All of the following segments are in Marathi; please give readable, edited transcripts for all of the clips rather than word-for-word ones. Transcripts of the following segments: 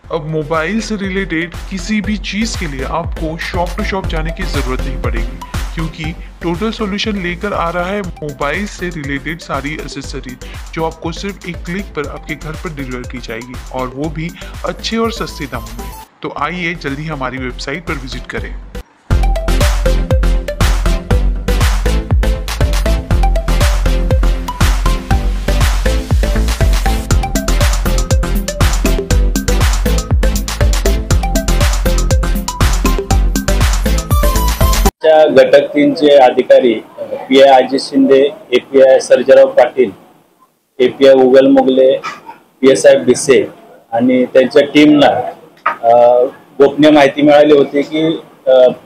अब मोबाइल से रिलेटेड किसी भी चीज़ के लिए आपको शॉप टू शॉप जाने की ज़रूरत नहीं पड़ेगी, क्योंकि टोटल सॉल्यूशन लेकर आ रहा है मोबाइल से रिलेटेड सारी एसेसरीज जो आपको सिर्फ एक क्लिक पर आपके घर पर डिलीवर की जाएगी, और वो भी अच्छे और सस्ते दामों में। तो आइए जल्दी हमारी वेबसाइट पर विजिट करें। घटक 3 चे अधिकारी PI Ajit Shinde, API Sarjerao Patil, API उगल मुगले, PSI भिसे आणि त्यांच्या टीमला गोपनीय माहिती मिळाली होती की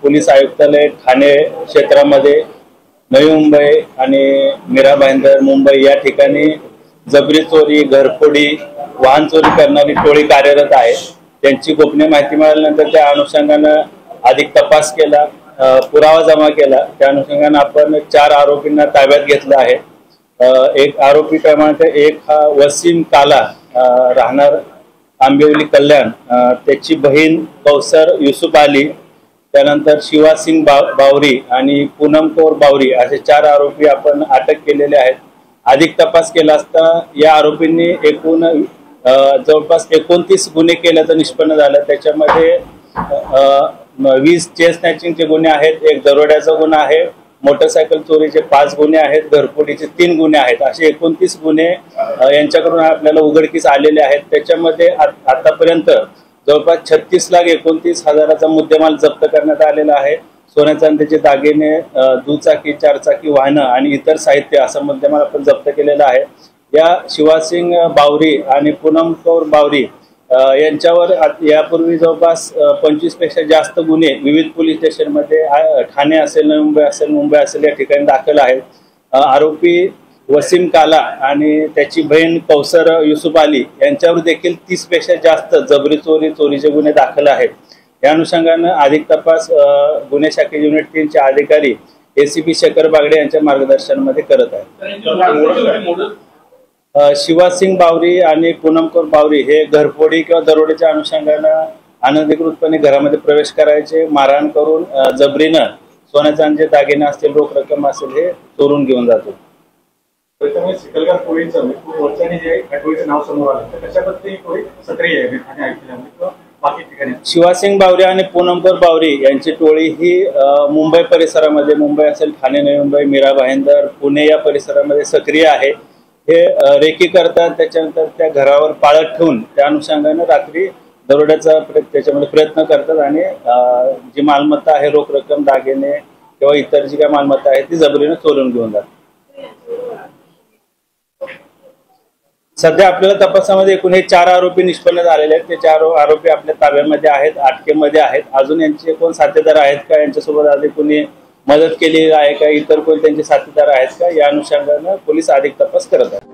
पोलीस आयुक्तालय ठाणे क्षेत्रामध्ये नवी मुंबई आणि मीरा भाईंदर मुंबई या ठिकाणी जबरी चोरी, घरफोडी, वाहन चोरी करणारी टोळी कार्यरत आहे। त्यांची गोपनीय माहिती मिळाल्यानंतर त्या अनुषंगाने अधिक तपास केला, पुरावा जमा केला। त्या अनुषंगाने आपण 4 आरोपींना ताब्यात घेतलं आहे। एक आरोपी क्रमांक 1 हा वसीम काला, राहणार आंबिवली कल्याण, त्याची बहीण कौसर युसुफ अली, त्यानंतर शिवासिंग बावरी आणि पूनम कौर बावरी असे 4 आरोपी आपण अटक केलेले आहेत। अधिक तपास केला असता या आरोपींनी एकूण जवळपास 29 गुन्हे केल्याचं निष्पन्न झालं। त्याच्यामध्ये 20 चेन स्नॅचिंगचे गुन्हे आहेत, एक दरोड्याचा गुन्हा आहे, मोटरसायकल चोरीचे 5 गुन्हे आहेत, घरफोडीचे 3 गुन्हे आहेत, असे 29 गुन्हे यांच्याकडून आपल्याला उघडकीस आलेले आहेत। त्याच्यामध्ये आतापर्यंत जवळपास 36,29,000चा मुद्देमाल जप्त करण्यात आलेला आहे। सोन्या चांदीचे दागिने, दुचाकी, 4 चाकी वाहनं आणि इतर साहित्य असा मुद्देमाल आपण जप्त केलेला आहे। या शिवासिंग बावरी आणि पूनम कौर बावरी यांच्यावर यापूर्वी जवळपास 25 पेक्षा जास्त गुन्हे विविध पोलीस स्टेशनमध्ये ठाणे असेल, नवी मुंबई असेल, मुंबई असेल या ठिकाणी दाखल आहेत। आरोपी वसीम काला आणि त्याची बहीण कौसर युसुफ अली यांच्यावर देखील 30 पेक्षा जास्त जबरी चोरी, चोरीचे गुन्हे दाखल आहेत। या अनुषंगाने अधिक तपास गुन्हे शाखे युनिट 3 चे अधिकारी ACP शेखर बागडे यांच्या मार्गदर्शनामध्ये करत आहेत। शिवासिंग बावरी आणि पूनम कौर बावरी हे घरफोडी किंवा दरोड्याच्या अनुषंगाने अनधिकृतपणे घरामध्ये प्रवेश करायचे, मारहाण करून जबरीनं सोन्या चांदीचे दागिने असतील, रोख रक्कम असेल हे चोरून घेऊन जातो। चिखलगार टोळीचं खूप वर्षांनी जे टोळीचं नाव समोर आलं, तर कशा पद्धतीने टोळी सक्रिय आहे ठाणे आयुक्तालयामध्ये बाकी ठिकाणी? शिवासिंग बावरी आणि पूनम कौर बावरी यांची टोळी ही मुंबई परिसरामध्ये, मुंबई असेल, ठाणे, नवी मुंबई, मीरा भाईंदर, पुणे या परिसरामध्ये सक्रिय आहे। हे रेकी करतात, त्याच्यानंतर त्या घरावर पाळत ठेवून त्या अनुषंगाने रात्री दरोड्याचा त्याच्यामध्ये प्रयत्न करतात आणि जी मालमत्ता आहे, रोख रक्कम, दागिने किंवा इतर जी काही मालमत्ता आहे ती जबरीने चोरून घेऊन जातात। सध्या आपल्याला तपासामध्ये एकूण हे 4 आरोपी निष्पन्न झालेले आहेत। ते 4 आरोपी आपल्या ताब्यामध्ये आहेत, अटकेमध्ये आहेत। अजून यांचे कोण साथीदार आहेत का, यांच्यासोबत आधी कोणी मदत केली आहे का, इतर कोण त्यांचे साथीदार आहेत का, या अनुषंगाने पोलीस अधिक तपास करत आहेत।